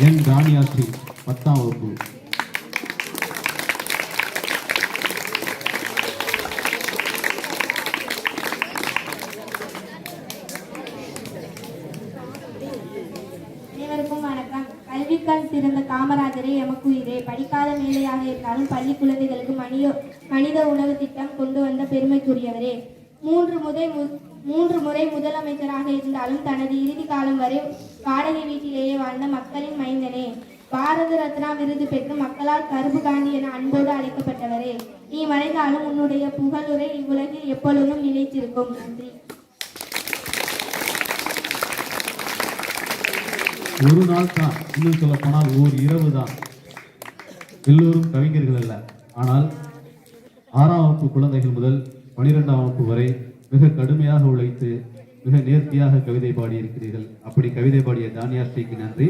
என் தானியாஸ்ரீ 10ஆம் வகுப்பு. அனைவருக்கும் வணக்கம். கல்விக்கண் திறந்த காமராஜரே எமக்கு உயிரே. படிக்காத மேலையாக இருந்தாலும் பள்ளி குழந்தைகளுக்கு மனித உணவு திட்டம் கொண்டு வந்த பெருமைக்குரியவரே. மூன்று முறை முதலமைச்சராக இருந்தாலும் தனது இறுதி காலம் வரை வாடகை வீட்டிலேயே வாழ்ந்த மக்களின் மைந்தனே. பாரத ரத்னா விருது பெற்று மக்களால் கருப்பு காந்தி என அன்போடு அழைக்கப்பட்டவரே. நீ மறைந்தாலும் உன்னுடைய புகழுரை இவ்வுலகில் எப்பொழுதும் நிலைத்திருக்கும். நன்றி. ஒரு நாள் தான், இன்னும் சொல்ல போனால் ஓர் இரவு தான். எல்லோரும் கவிஞர்கள் அல்ல. ஆனால் 6ஆம் வகுப்பு குழந்தைகள் முதல் 12ஆம் வகுப்பு வரை மிக கடுமையாக உழைத்து மிக நேர்த்தியாக கவிதை பாடியிருக்கிறீர்கள். அப்படி கவிதை பாடிய தானியாஸ்ரீக்கு நன்றி.